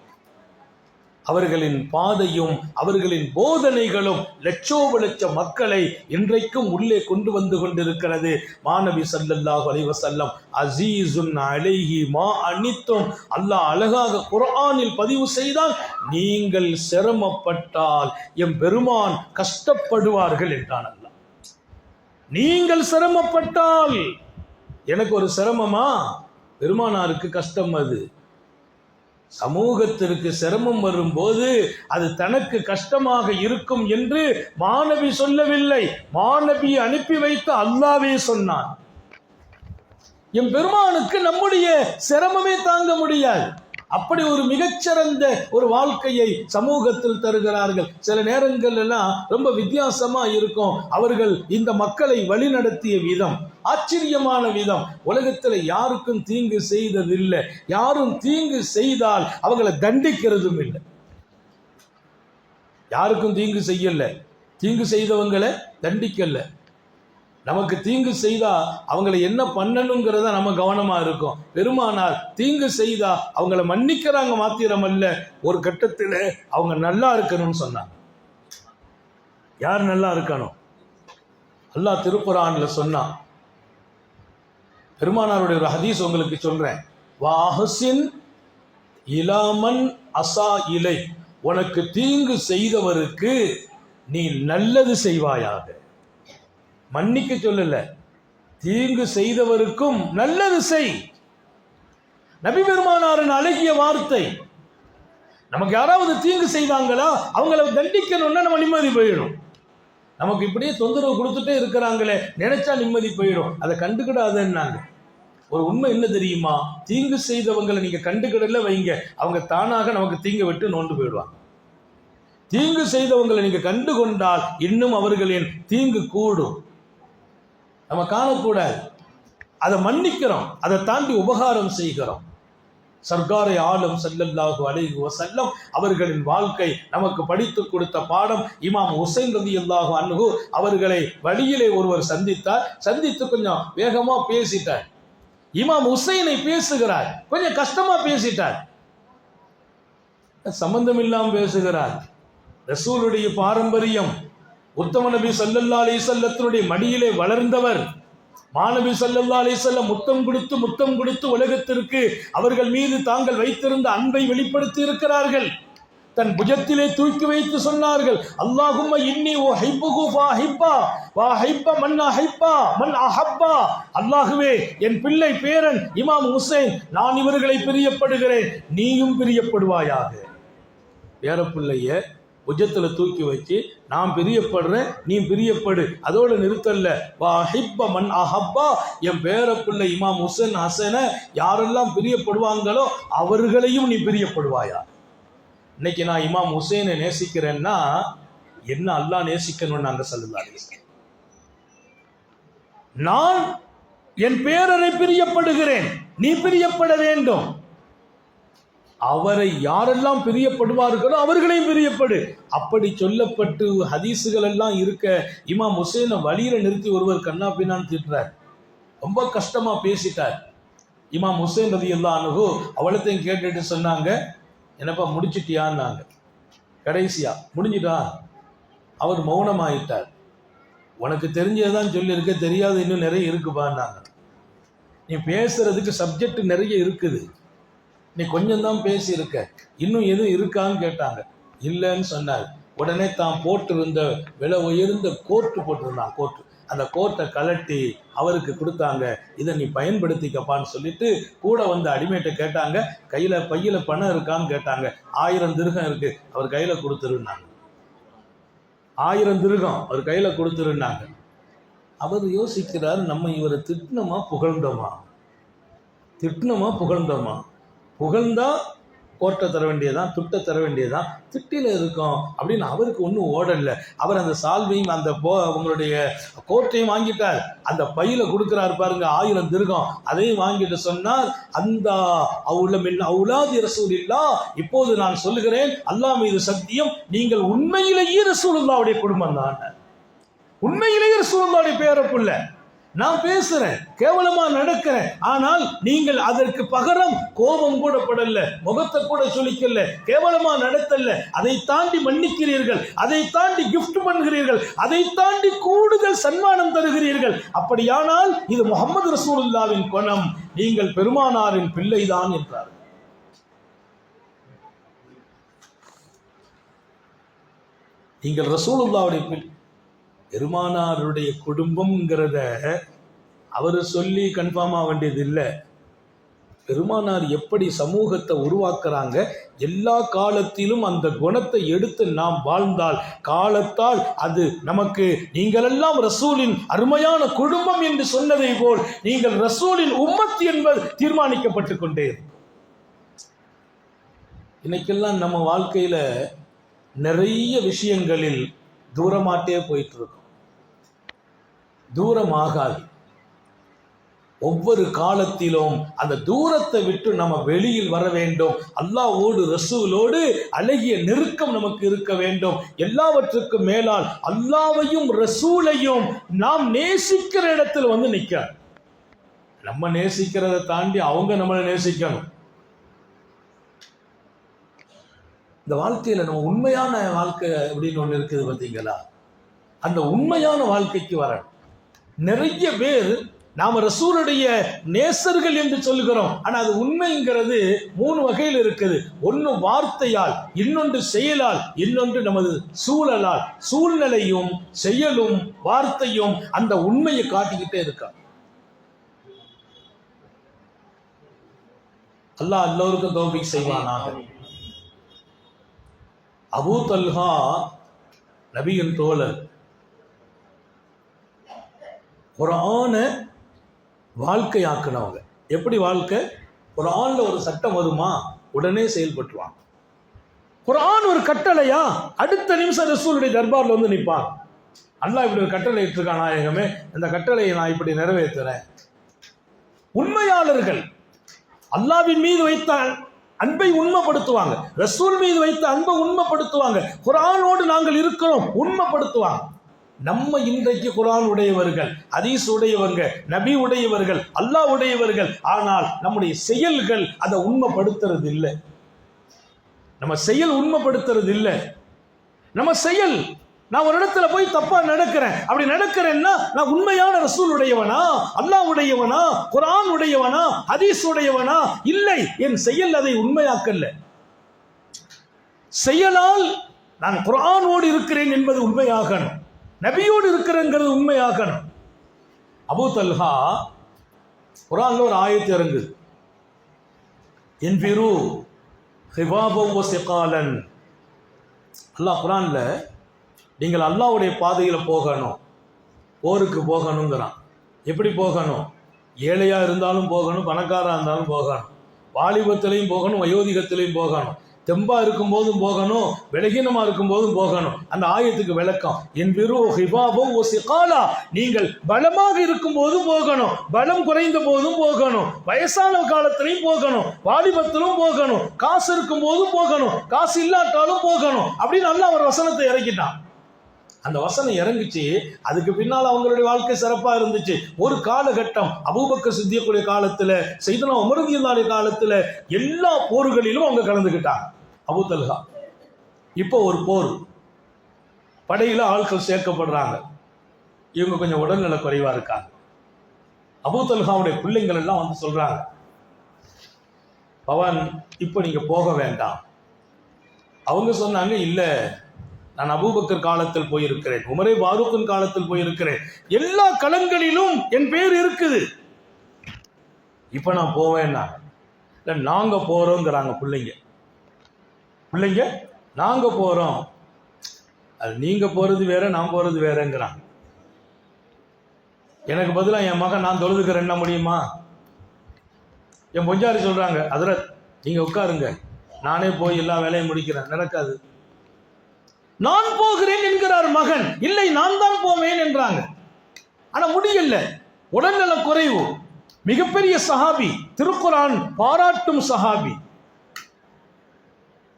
அவர்களின் பாதையும் அவர்களின் போதனைகளும் லட்சோப லட்ச மக்களை இன்றைக்கும் உள்ளே கொண்டு வந்து கொண்டிருக்கிறது. மாநபி ஸல்லல்லாஹு அலைஹி வஸல்லம் அஸீஸுன் அலைஹி மா அனித்தும், அல்லாஹ் அழகாக குர்ஆனில் பதிவு செய்தால், நீங்கள் சிரமப்பட்டால் எம் பெருமான் கஷ்டப்படுவார்கள் என்றான் அல்லாஹ். நீங்கள் சிரமப்பட்டால், எனக்கு ஒரு சிரமமா? பெருமானாருக்கு கஷ்டம். அது சமூகத்திற்கு சிரமம் வரும்போது அது தனக்கு கஷ்டமாக இருக்கும் என்று மாநபி சொல்லவில்லை, மாநபி அனுப்பி வைத்த அல்லாஹ்வே சொன்னான். என் பெருமானுக்கு நம்முடைய சிரமமே தாங்க முடியாது. அப்படி ஒரு மிகச்சிறந்த ஒரு வாழ்க்கையை சமூகத்தில் தருகிறார்கள். சில நேரங்கள் எல்லாம் ரொம்ப வித்தியாசமா இருக்கும். அவர்கள் இந்த மக்களை வழிநடத்திய விதம் ஆச்சரியமான விதம். உலகத்தில் யாருக்கும் தீங்கு செய்ததில்லை, யாரும் தீங்கு செய்தால் அவங்களை தண்டிக்கிறதும் இல்லை. யாருக்கும் தீங்கு செய்யல, தீங்கு செய்தவங்களை தண்டிக்கல. நமக்கு தீங்கு செய்தா அவங்களை என்ன பண்ணணுங்கிறத நம்ம கவனமா இருக்கும். பெருமானார் தீங்கு செய்தா அவங்கள மன்னிக்கிறாங்க மாத்திரம் அல்ல, ஒரு கட்டத்தில் அவங்க நல்லா இருக்கணும்னு சொன்னாங்க. யார் நல்லா இருக்கணும்? அல்லாஹ் திருக்குர்ஆன்ல சொன்னான். பெருமானாருடைய ஒரு ஹதீஸ் உங்களுக்கு சொல்றேன். வாஹ்சின் இலாமன் அசா இலை, உனக்கு தீங்கு செய்தவருக்கு நீ நல்லது செய்வாயாக. மன்னிக்க சொல்லல, தீங்கு செய்தவருக்கும் நல்லது செய். நபி பெருமானாரின் அழகிய வார்த்தை. நமக்கு யாராவது தீங்கு செய்தாங்களா அவங்கள தண்டிக்கணும்னா நம்ம நிம்மதி போயிடும். நமக்கு இப்படியே தொந்தரவு கொடுத்துட்டே இருக்கிறாங்களே, நினைச்சா நிம்மதி போயிடும். அதை கண்டுக்கிடாதன்னாங்க. ஒரு உண்மை என்ன தெரியுமா? தீங்கு செய்தவங்களை நீங்க கண்டுக்கிடல வைங்க, அவங்க தானாக நமக்கு தீங்கு விட்டு நோண்டு போயிடுவாங்க. தீங்கு செய்தவங்களை நீங்க கண்டு கொண்டால் இன்னும் அவர்களின் தீங்கு கூடும். நம்ம காணக்கூடாது. அதை மன்னிக்கிறோம், அதை தாண்டி உபகாரம் செய்கிறோம். சர்க்காரை ஆலம் ஸல்லல்லாஹு அலைஹி வஸல்லம் அவர்களின் வாழ்க்கை நமக்கு படித்து கொடுத்த பாடம். இமாம் ஹுசைன் ரலியல்லாஹு அன்ஹு அவர்களை வழியிலே ஒருவர் சந்தித்தார். சந்தித்து கொஞ்சம் வேகமா பேசிட்டார். இமாம் ஹுசைனை பேசுகிறார், கொஞ்சம் கஷ்டமா பேசிட்டார், சம்பந்தம் இல்லாம பேசுகிறார். ரசூலுடைய பாரம்பரியம், உத்தம நபி ஸல்லல்லாஹு அலைஹி வஸல்லத்தினுடைய மடியிலே வளர்ந்தவர். மாநபி ஸல்லல்லாஹு அலைஹி வஸல்லம் முத்தம் கொடுத்து உலகத்திற்கு அவர்கள் மீது தாங்கள் வைத்திருந்த அன்பை வெளிப்படுத்தி இருக்கிறார்கள். தன் புஜத்திலே தூக்கி வைத்து சொன்னார்கள், அல்லாஹும்ம இன்னி உஹிப்புஹு ஃபஹிப்பா வ ஹிப்ப மன் அஹிப்பா மன் அஹப்பா. அல்லாஹ்வே, என் பிள்ளை பேரன் இமாம் ஹுசைன், நான் இவர்களை பிரியப்படுகிறேன், நீயும் பிரியப்படுவாயாக. பேர பிள்ளைய புஜத்துல தூக்கி வச்சு நான் பிரியப்படுறேன், நீ பிரியப்படு, அதோடு நிறுத்தல்ல. வா ஹிப்ப மன் அஹப்பா, என் பேர பிள்ளை இமாம் ஹுசைன் ஹசனை யாரெல்லாம் பிரியப்படுவாங்களோ அவர்களையும் நீ பிரியப்படுவாயா. இன்னைக்கு நான் இமாம் ஹுசைனை நேசிக்கிறேன்னா என்ன அல்லாஹ் நேசிக்கணும்னு நாங்க ஸல்லல்லாஹு அலைஹி வஸல்லம். நான் என் பேரரை பிரியப்படுகிறேன், நீ பிரியப்பட வேண்டும். அவரை யாரெல்லாம் பிரியப்படுவார்களோ அவர்களையும் பிரியப்படு. அப்படி சொல்லப்பட்டு ஹதீசுகள் எல்லாம் இருக்க இமாம் ஹுசைனை வழியில நிறுத்தி ஒருவர் கண்ணா பின்னான்னு திட்டுறார். ரொம்ப கஷ்டமா பேசிட்டார். இமாம் ஹுசைன் ரலியல்லாஹு அன்ஹு அவளத்தையும் கேட்டுட்டு சொன்னாங்க, என்னப்பா முடிச்சிட்டியான்னாங்க. கடைசியா முடிஞ்சிட்டா? அவர் மௌனமாயிட்டார். உனக்கு தெரிஞ்சதான் சொல்லியிருக்க, தெரியாது இன்னும் நிறைய இருக்குப்பான்னாங்க. நீ பேசுறதுக்கு சப்ஜெக்ட் நிறைய இருக்குது, நீ கொஞ்சம் தான் பேசி இருக்க, இன்னும் எதுவும் இருக்கான்னு கேட்டாங்க. இல்லைன்னு சொன்னார். உடனே தான் போட்டிருந்த விலை உயர்ந்த கோர்ட்டு போட்டிருந்தான், கோர்ட்டு, அந்த கோர்ட்டை கலட்டி அவருக்கு கொடுத்தாங்க. இதை நீ பயன்படுத்திக்கப்பான்னு சொல்லிட்டு கூட வந்து அடிமையிட்ட கேட்டாங்க, பையில பணம் இருக்கான்னு கேட்டாங்க. 1000 திர்ஹம் இருக்கு, அவர் கையில கொடுத்துருந்தாங்க. 1000 திர்ஹம் அவர் கையில கொடுத்துருந்தாங்க. அவர் யோசிக்கிறார், நம்ம இவரை திட்டினோமா புகழ்ந்தோமா? புகழ்ந்தா கோட்டை தர வேண்டியதான், துட்டை தர வேண்டியதான், திட்டில இருக்கோம் அப்படின்னு அவருக்கு ஒன்றும் ஓடல. அவர் அந்த சால்வையும் அந்த உங்களுடைய கோட்டையும் வாங்கிட்டார். அந்த பையில கொடுக்கிறார் பாருங்க 1000 திர்ஹம், அதையும் வாங்கிட்டு சொன்னார், அந்த அவுலாதி ரசூலில்லாஹ், இப்போது நான் சொல்லுகிறேன் அல்லாஹ் மீது சத்தியம், நீங்கள் உண்மையிலேயே ரசூலுல்லாஹ்வுடைய குடும்பம் தான், உண்மையிலேயே ரசூலுல்லாஹ்வுடைய பேரப்புள்ள. நான் பேசுறேன், கேவலமா நடக்கிறேன், ஆனால் நீங்கள் அதற்கு பகரம் கோபம் கூட படல, முகத்தை கூட சொல்லிக்கல, கேவலமா நடத்தல, அதை தாண்டி மன்னிக்கிறீர்கள், அதை தாண்டி கிஃப்ட் பண்ணுகிறீர்கள், அதை தாண்டி கூடுதல் சன்மானம் தருகிறீர்கள். அப்படியானால் இது முஹம்மது ரசூலுல்லாஹ்வின் குணம், நீங்கள் பெருமானாரின் பிள்ளைதான் என்றார். நீங்கள் ரசூலுல்லாஹ்வுடைய பிள்ளை, பெருமானாருடைய குடும்பம்ங்கிறத அவர் சொல்லி கன்ஃபார்ம் ஆக வேண்டியது இல்லை. பெருமானார் எப்படி சமூகத்தை உருவாக்குறாங்க, எல்லா காலத்திலும் அந்த குணத்தை எடுத்து நாம் வாழ்ந்தால் காலத்தால் அது நமக்கு, நீங்களெல்லாம் ரசூலின் அருமையான குடும்பம் என்று சொன்னதை போல் நீங்கள் ரசூலின் உம்மத் என்பது தீர்மானிக்கப்பட்டு கொண்டே. இன்னைக்கெல்லாம் நம்ம வாழ்க்கையில நிறைய விஷயங்களில் தூரமாட்டே போயிட்டு இருக்கும். தூரமாகாது. ஒவ்வொரு காலத்திலும் அந்த தூரத்தை விட்டு நம்ம வெளியில் வர வேண்டும். அல்லாஹ்வோடு ரசூலோடு அழகிய நெருக்கம் நமக்கு இருக்க வேண்டும். எல்லாவற்றுக்கும் மேலால் அல்லாஹ்வையும் ரசூலையும் நாம் நேசிக்கிற இடத்துல வந்து நிற்க. நம்ம நேசிக்கிறதை தாண்டி அவங்க நம்மளை நேசிக்கணும். இந்த வாழ்க்கையில நம்ம உண்மையான வாழ்க்கை அப்படின்னு ஒண்ணு இருக்குது பார்த்தீங்களா? அந்த உண்மையான வாழ்க்கைக்கு வர நிறைய பேர் நாம ரசூலுடைய நேசர்கள் என்று சொல்லுகிறோம். ஆனா அது உண்மைங்கிறது 3 வகையில் இருக்குது. ஒன்று வார்த்தையால், இன்னொன்று செயலால், இன்னொன்று நமது சூழலால். சூழ்நிலையும் செயலும் வார்த்தையும் அந்த உண்மையை காட்டிக்கிட்டே இருக்கா. அல்லாஹ் எல்லோருக்கும் தௌஃபீக் செய்வானாக. அபூ தல்ஹா நபியின் தோழர், குர்ஆனை வாழ்க்கையாக்குனவங்க. எப்படி வாழ்க்கை? குர்ஆன்ல ஒரு சட்டம் வருமா, உடனே செயல்பட்டுவாங்க. குர்ஆன் ஒரு கட்டளையா, அடுத்த நிமிஷம் ரசூலுடைய தர்பார்ல வந்து நிற்பாங்க. அல்லாஹ் இப்படி ஒரு கட்டளை இட்டிருக்கான் நாயகமே, இந்த கட்டளையை நான் இப்படி நிறைவேற்றுறேன். உண்மையாளர்கள் அல்லாஹ்வின் மீது வைத்த அன்பை உண்மைப்படுத்துவாங்க, ரசூல் மீது வைத்த அன்பை உண்மைப்படுத்துவாங்க, குர்ஆனோடு நாங்கள் இருக்கிறோம் உண்மைப்படுத்துவாங்க. நம்ம இன்றைக்கு குர்ஆன் உடையவர்கள், ஹதீஸ் உடையவங்க, நபி உடையவர்கள், அல்லாஹ் உடையவர்கள். ஆனால் நம்முடைய செயல்கள் அதை உண்மைப்படுத்துறது இல்லை. நம்ம செயல் உண்மைப்படுத்துறது இல்லை. நம்ம செயல், நான் ஒரு இடத்துல போய் தப்பா நடக்கிறேன், அப்படி நடக்கிறேன்னா நான் உண்மையான ரசூல் உடையவனா, அல்லாஹ் உடையவனா, குர்ஆன் உடையவனா, ஹதீஸ் உடையவனா? இல்லை, என் செயல் அதை உண்மையாக்கல்ல. செயலால் நான் குர்ஆனோடு இருக்கிறேன் என்பது உண்மையாகணும், நபியோடு இருக்கிறேங்கிறது உண்மையாகணும். அபூ தல்ஹா குர்ஆன்ல ஒரு ஆயத்து இறங்குது, இன்ஃபிரு ஹிஃபாபன் வ ஸிகாலன். அல்லாஹ் குர்ஆன்ல நீங்கள் அல்லாஹ்வுடைய பாதையில போகணும், போருக்கு போகணுங்கிறான். எப்படி போகணும்? ஏழையா இருந்தாலும் போகணும், பணக்காரா இருந்தாலும் போகணும், வாலிபத்திலையும் போகணும், வயோதிகத்திலையும் போகணும், தெம்பா இருக்கும் போதும் போகணும், விலகினமா இருக்கும் போதும் போகணும். அந்த ஆயத்துக்கு விளக்கம், இன்ஃபிரு ஹிஃபாபன் வ ஸிகாலா. நீங்கள் பலமாக இருக்கும் போதும் போகணும், பலம் குறைந்த போதும் போகணும், வயசான காலத்திலையும் போகணும், வாலிபத்திலும் போகணும், காசு இருக்கும் போதும் போகணும், காசு இல்லாட்டாலும் போகணும் அப்படின்னு அல்லாஹ் ஒரு வசனத்தை இறக்கிட்டான். அந்த வசனம் இறங்குச்சு. அதுக்கு பின்னால் அவங்களுடைய வாழ்க்கை சிறப்பா இருந்துச்சு. ஒரு காலகட்டம் அபூபக்கர் சித்திக்குடைய காலத்துல, சையதுனா உமர் ரலியல்லாஹு காலத்துல எல்லா போர்களிலும் அவங்க கலந்துக்கிட்டாங்க. அபூ தல்ஹா இப்போ ஒரு போர், படையில ஆட்கள் சேர்க்கப்படுறாங்க. இவங்க கொஞ்சம் உடல்நல குறைவா இருக்காங்க. அபூ தல்ஹாவுடைய பிள்ளைங்கள் எல்லாம் வந்து சொல்றாங்க, பவன் இப்போ நீங்க போக வேண்டாம். அவங்க சொன்னாங்க, இல்ல, நான் அபூபக்கர் காலத்தில் போயிருக்கிறேன், உமரே பாரூக்கின் காலத்தில் போயிருக்கிறேன், எல்லா களங்களிலும் என் பேர் இருக்குது, இப்ப நான் போவேன்னா. இல்ல, நாங்க போறோங்கிறாங்க பிள்ளைங்க. நாங்க போறோம், அது நீங்க போறது வேற, நான் போறது வேறங்கிறாங்க. எனக்கு பதிலா என் மகன் நான் தொழுதுக்கிறேன் என்ன முடியுமா? என் பொஞ்சாரி சொல்றாங்க, ஹஜ்ரத் நீங்க உட்காருங்க, நானே போய் எல்லா வேலையும் முடிக்கிறேன். நடக்காது. நான் போகிறேன் என்கிறார் மகன். இல்லை, நான் தான் போவேன் என்றாங்க. ஆனா முடியல, உடல்நல குறைவு. மிகப்பெரிய சஹாபி, திருக்குர்ஆன் பாராட்டும் சஹாபி.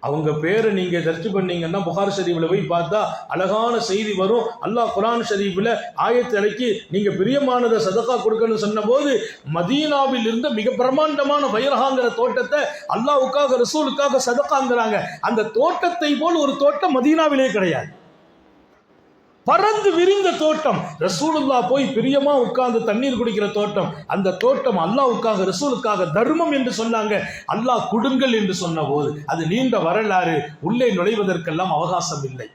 அவங்க பேரை நீங்க சர்ச் பண்ணீங்கன்னா புகார் ஷரீஃப்ல போய் பார்த்தா அழகான செய்தி வரும். அல்லாஹ் குர்ஆன் ஷரீஃப்ல ஆயத்து இறக்கி, நீங்க பிரியமானதை சதகா கொடுக்கணும்னு சொன்ன போது மதீனாவில் இருந்த மிக பிரம்மாண்டமான பைரஹாங்கிற தோட்டத்தை அல்லாஹ்வுக்காக ரசூலுக்காக சதகாங்கிறாங்க. அந்த தோட்டத்தை போல் ஒரு தோட்டம் மதீனாவிலே கிடையாது. பறந்து விரிந்த தோட்டம், ரசூலுல்லாஹ் போய் பிரியமா உட்கார்ந்து தண்ணீர் குடிக்கிற தோட்டம். அந்த தோட்டம் அல்லாஹ்வுக்காக ரசூலுக்காக தர்மம் என்று சொன்னாங்க. அல்லாஹ் கொடுங்கள் என்று சொன்ன போது அது நீண்ட வரலாறு, உள்ளே நுழைவதற்கெல்லாம் அவகாசம் இல்லை.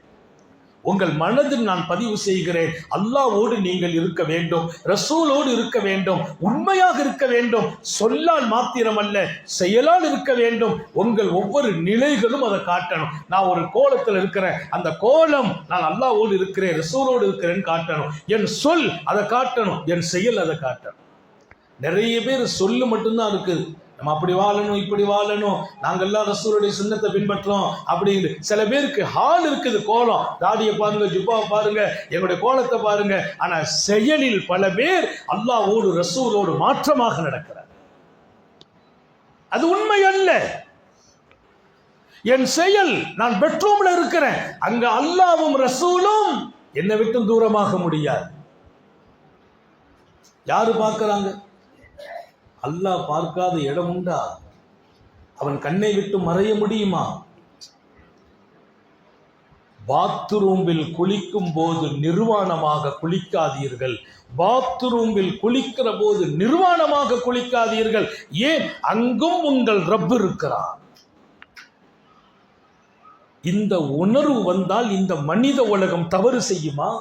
உங்கள் மனதில் நான் பதிவு செய்கிறேன், அல்லாஹ்வோடு நீங்கள் இருக்க வேண்டும், ரசூலோடு இருக்க வேண்டும், உண்மையாக இருக்க வேண்டும். சொல்லால் மாத்திரமல்ல, செயலால் இருக்க வேண்டும். உங்கள் ஒவ்வொரு நிலைகளும் அதை காட்டணும். நான் ஒரு கோலத்தில் இருக்கிறேன், அந்த கோலம் நான் அல்லாஹ்வோடு இருக்கிறேன், ரசூலோடு இருக்கிறேன்னு காட்டணும். என் சொல் அதை காட்டணும், என் செயல் அதை காட்டணும். நிறைய பேர் சொல்லு மட்டும்தான் இருக்குது. நம்ம அப்படி வாழணும் இப்படி வாழணும், நாங்கெல்லாம் ரசூலுடைய சுன்னத்தை பின்பற்றோம் அப்படின்னு. சில பேருக்கு ஹால் இருக்குது, கோலம், தாடியை பாருங்க, ஜுப்பாவை பாருங்க, எங்களுடைய கோலத்தை பாருங்க. ஆனா செயலில் பல பேர் அல்லாஹ்வோடு ரசூலோடு மாற்றமாக நடக்கிறார். அது உண்மை அல்ல. என் செயல், நான் பெட்ரூம்ல இருக்கிறேன், அங்க அல்லாஹ்வும் ரசூலும் என்னை விட்டு தூரமாக முடியாது. யாரு பார்க்கிறாங்க? அல்லாஹ் பார்க்காத இடம் உண்டா? அவன் கண்ணை விட்டு மறைய முடியுமா? பாத்ரூமில் குளிக்கும் போது நிர்வாணமாக குளிக்காதீர்கள். பாத்ரூமில் குளிக்கிற போது நிர்வாணமாக குளிக்காதீர்கள். ஏன்? அங்கும் உங்கள் ரப் இருக்கிறார். இந்த உணர்வு வந்தால் இந்த மனித உலகம் தவறு செய்யுமா?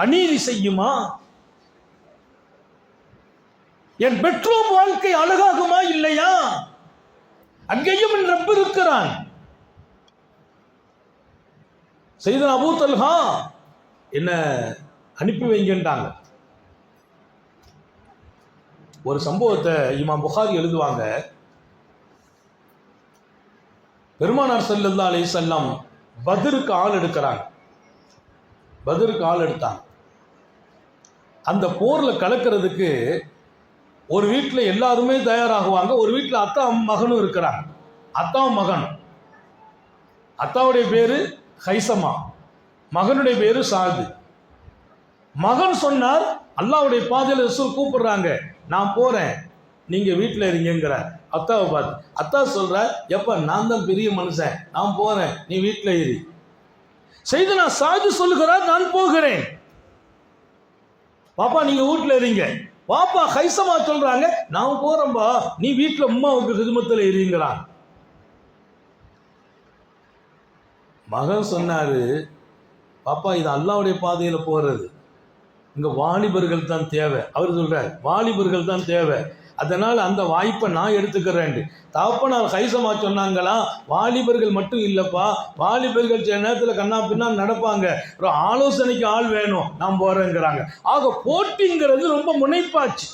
அநீதி செய்யுமா? என் பெட்ரூம் வாழ்க்கை அழகாகுமா இல்லையா? அங்கேயும் என் ரப் இருக்கிறான். சையதுனா அபூ தல்ஹா என்ன அனுப்பி வைங்கன்றாங்க. ஒரு சம்பவத்தை இமாம் புகாரி எழுதுவாங்க. பெருமானார் ஸல்லல்லாஹு அலைஹி வஸல்லம் பத்ருக்கு ஆள் எடுக்கிறாங்க. பத்ருக்கு ஆள் எடுத்தாங்க. அந்த போர்ல கலக்கிறதுக்கு ஒரு வீட்டில் எல்லாருமே தயாராகுவாங்க. ஒரு வீட்டில் அத்தா மகனும் இருக்கிறாங்க. அத்தாவும் மகனும். அத்தாவுடைய பேரு ஹைசமா, மகனுடைய பேரு சாது. மகன் சொன்னார், அல்லாஹ்வுடைய பாதையில் ரசூல் கூப்பிடுறாங்க, நான் போறேன், நீங்க வீட்டில் இருங்கிறார். அத்தாவை பார்த்து அத்தா சொல்றார், எப்ப நான் தான் பெரிய மனுஷன், நான் போறேன், நீ வீட்டில் இரு. சையதுனா சாது சொல்லுகிறார், நான் போகிறேன், பாப்பா நீங்க வீட்டில் இருங்க. பாப்பா ஹைசமா சொல்றாங்க, நான் போறேன்பா, நீ வீட்டில் உம்மாவுக்கு ஹிதுமத்தில் இருங்கிறான். மகன் சொன்னாரு, பாப்பா இது அல்லாஹ்வுடைய பாதையில போறது, இங்க வாலிபர்கள் தான் தேவை. அவர் சொல்றார், வாலிபர்கள் தான் தேவை, அதனால அந்த வாய்ப்பை நான் எடுத்துக்கிறேன். தகப்பனார் ஹைசமா சொன்னாங்களா, வாலிபர்கள் மட்டும் இல்லப்பா, வாலிபர்கள் சில நேரத்தில் கண்ணா பின்னா நடப்பாங்க, ஒரு ஆலோசனைக்கு ஆள் வேணும், நான் போறேங்கிறாங்க. ஆக போட்டிங்கிறது ரொம்ப முனைப்பாச்சு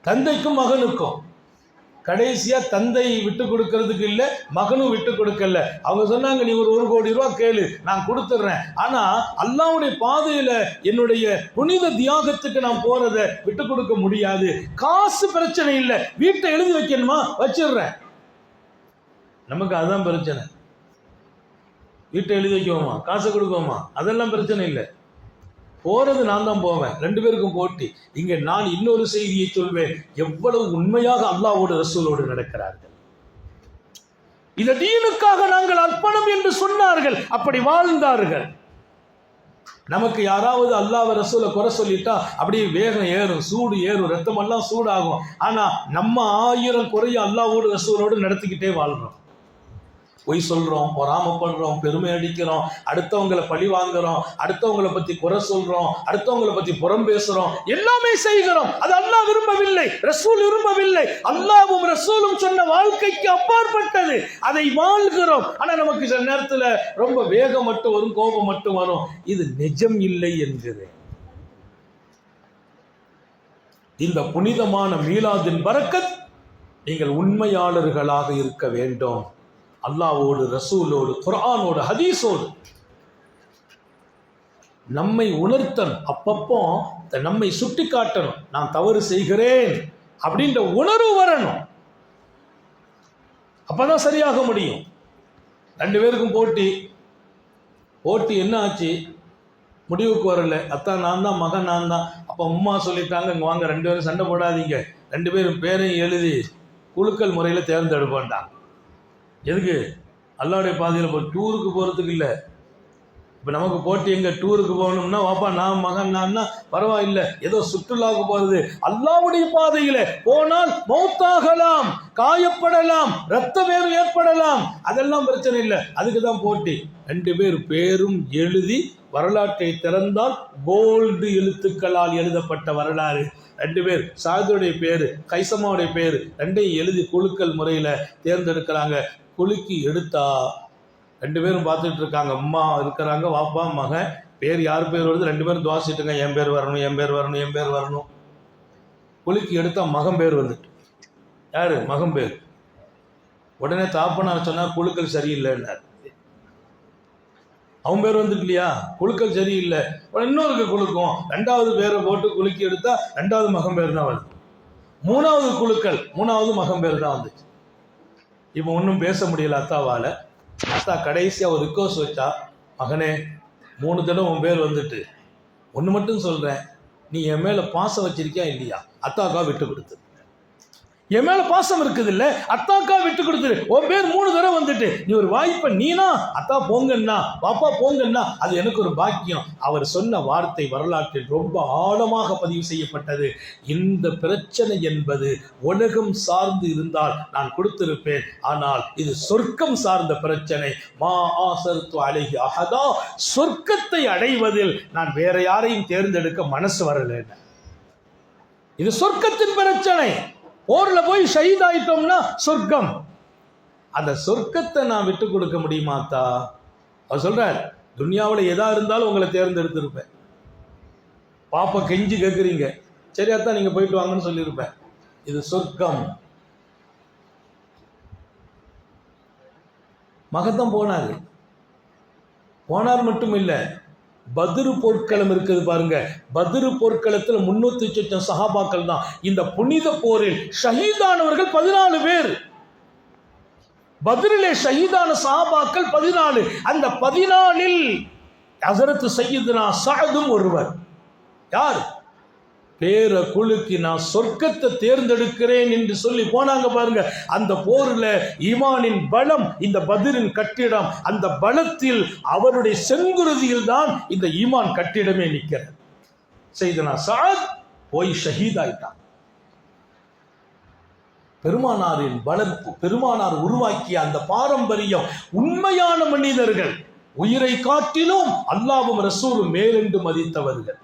தந்தைக்கும் மகனுக்கும். கடைசியா தந்தை விட்டு கொடுக்கறதுக்கு இல்ல, மகனும் விட்டு கொடுக்கல. அவங்க சொன்னாங்க, நீ ஒரு 1 கோடி ரூபாய் கேளு, நான் கொடுத்துடுறேன், ஆனா அல்லாஹ்வுடைய பாதையில என்னுடைய புனித தியாகத்துக்கு நான் போறதை விட்டு கொடுக்க முடியாது. காசு பிரச்சனை இல்லை, வீட்டை எழுதி வைக்கணுமா, வச்சிடுறேன். நமக்கு அதுதான் பிரச்சனை. வீட்டை எழுதி வைக்கவோமா, காசை கொடுக்கவோமா, அதெல்லாம் பிரச்சனை இல்லை. போறது நான் தான் போவேன், 2 பேருக்கும் போட்டி. இங்க நான் இன்னொரு செய்தியை சொல்வேன், எவ்வளவு உண்மையாக அல்லாஹ்வோடு ரசூலோடு நடக்கிறார்கள். இந்த தீனுக்காக நாங்கள் அர்ப்பணம் என்று சொன்னார்கள், அப்படி வாழ்ந்தார்கள். நமக்கு யாராவது அல்லாஹ் ரசூலை குறை சொல்லிட்டா அப்படியே வேகம் ஏறும், சூடு ஏறும், ரத்தம் எல்லாம் சூடாகும். ஆனா நம்ம 1000 குறைய அல்லாஹ்வோடு ரசூலோடு நடத்திக்கிட்டே வாழ்றோம். பொய் சொல்றோம், பொறாமப்படுறோம், பெருமை அடிக்கிறோம், அடுத்தவங்களை பழி வாங்குறோம், அடுத்தவங்களை பத்தி குறை சொல்றோம், அடுத்தவங்களை பத்தி புறம் பேசுறோம், எல்லாமே செய்கிறோம். அது அல்லாஹ் விரும்பவில்லை, ரசூல் விரும்பவில்லை. அல்லாஹ்வும் ரசூலும் சொன்ன வாழ்க்கைக்கு அப்பாற்பட்டது, அதை வாழ்கிறோம். ஆனா நமக்கு சில நேரத்துல ரொம்ப வேகம் மட்டும் வரும், கோபம் மட்டும் வரும். இது நிஜம் இல்லை என்கிறேன். இந்த புனிதமான மீலாதின் பரக்கத் நீங்கள் உண்மையாளர்களாக இருக்க வேண்டும். அல்லாஹ்வோடு, ரசூலோடு, குர்ஆனோடு, ஹதீஸோடு நம்மை உணர்த்தணும். அப்பப்போ நம்மை சுட்டி காட்டணும், நான் தவறு செய்கிறேன் அப்படின்ற உணர்வு வரணும். அப்பதான் சரியாக முடியும். 2 பேருக்கும் போட்டி என்ன ஆச்சு, முடிவுக்கு வரல. அத்தா நான் தான், மகன் நான் தான். அப்போ அம்மா சொல்லிட்டாங்க, இங்கே வாங்க 2 பேரும் சண்டை போடாதீங்க, 2 பேரும் பேரையும் எழுதி குலுக்கல் முறையில் தேர்ந்தெடுப்பான்ட்டாங்க. எதுக்கு? அல்லாஹ்வுடைய பாதையில் போய் டூருக்கு போகிறதுக்கு இல்லை. இப்போ நமக்கு போட்டி எங்கே, டூருக்கு போகணும்னா வாப்பா நான் மகன் நான் பரவாயில்லை, ஏதோ சுற்றுலாவுக்கு போகிறது. அல்லாஹ்வுடைய பாதையில் போனால் மௌத்தாகலாம், காயப்படலாம், ரத்த வேறு ஏற்படலாம், அதெல்லாம் பிரச்சனை இல்லை, அதுக்கு தான் போட்டி. 2 பேர் பேரும் எழுதி வரலாற்றை திறந்தால் கோல்டு எழுத்துக்களால் எழுதப்பட்ட வரலாறு. 2 பேர், சாதுடைய பேரு, கைசமாவுடைய பேரு, 2ஐயும் எழுதி குலுக்கல் முறையில் தேர்ந்தெடுக்கிறாங்க. குலுக்கி எடுத்தா 2 பேரும் பார்த்துட்டு இருக்காங்க. அம்மா இருக்கிறாங்க, வாப்பா மகன், பேர் யார் பேர் வருது, 2 பேரும் துவாசிட்டுங்க, என் பேர் வரணும், என் பேர் வரணும், என் பேர் வரணும். குலுக்கி எடுத்தா மகன் பேர் வந்துட்டு. யாரு மகன் பேர். உடனே தாப்பனார் சொன்னா குழுக்கள் சரியில்லைன்னார். அவன் பேர் வந்துட்டு இல்லையா, குழுக்கள் சரியில்லை. இன்னொருக்கு குழுக்கும் 2வது பேரை போட்டு குலுக்கி எடுத்தா 2வது மகன் பேர் தான் வருது. 3வது குழுக்கள் 3வது மகன் பேர் தான் வந்துச்சு. இப்போ ஒன்றும் பேச முடியல அத்தாவால். அத்தா கடைசியாக ஒரு ரிக்வஸ்ட் வச்சா, மகனே 3 தடவை உன் பேர் வந்துட்டு, ஒன்று மட்டும் சொல்கிறேன், நீ என் மேலே பாசம் வச்சிருக்கியா இல்லையா? அத்தாக்கா விட்டு கொடுத்து. என் மேல பாசம் இருக்குது இல்ல, அத்தாக்கா விட்டு கொடுத்துரு. உன் பேர் 3 தடவை வந்துட்டு நீ ஒரு வாய்ப்பை நீனா அத்தா போங்கன்னா பாப்பா போங்கன்னா அது எனக்கு ஒரு பாக்கியம். அவர் சொன்ன வார்த்தை வரலாற்றில் ரொம்ப ஆழமாக பதிவு செய்யப்பட்டது. இந்த பிரச்சனை என்பது உலகம் சார்ந்து இருந்தால் நான் கொடுத்திருப்பேன், ஆனால் இது சொர்க்கம் சார்ந்த பிரச்சனை. மா ஆசர்து அலைஹி அஹதா, சொர்க்கத்தை அடைவதில் நான் வேற யாரையும் தேர்ந்தெடுக்க மனசு வரல. இது சொர்க்கத்தின் பிரச்சனை. போர்ல போய் ஷஹீத் ஆயிட்டோம்னா சொர்க்கம். அந்த சொர்க்கத்தை நான் விட்டு கொடுக்க முடியுமாத்தா? அவர் சொல்றார், துன்யாவில் எதா இருந்தாலும் உங்களை தேர்ந்தெடுத்திருப்பேன். பாப்பா கெஞ்சி கேட்குறீங்க, சரி அத்தா நீங்க போயிட்டு வாங்கன்னு சொல்லியிருப்பேன். இது சொர்க்கம். மகத்தான் போனார் மட்டும் இல்லை, பத்ரு போர்க்களம் இருக்குது பாருங்க. பத்ரு போர்க்களத்தில் 300 சொச்சம் சஹாபாக்கள் தான். இந்த புனித போரில் ஷஹீதானவர்கள் 14 பேர். பத்ரிலே ஷஹீதான சஹாபாக்கள் 14. அந்த 14ல் ஹஸரத் சய்யிதுனா ஸஅதும் ஒருவர். யார்? பேர குலுக்கி நான் சொர்க்கத்தை தேர்ந்தெடுக்கிறேன் என்று சொல்லி போனாங்க பாருங்க. அந்த போர்ல ஈமானின் பலம், இந்த பத்ரின் கட்டிடம், அந்த பலத்தில் அவருடைய செங்குருதியில் தான் இந்த ஈமான் கட்டிடமே நிற்கிறது. சய்யிதுனா ஸஅத் போய் ஷஹீத் ஆயிட்டான். பெருமானாரின் வளர்ப்பு, பெருமானார் உருவாக்கிய அந்த பாரம்பரியம், உண்மையான மனிதர்கள், உயிரை காட்டிலும் அல்லாஹ்வும் ரசூலும் மேலென்று மதித்தவர்கள்.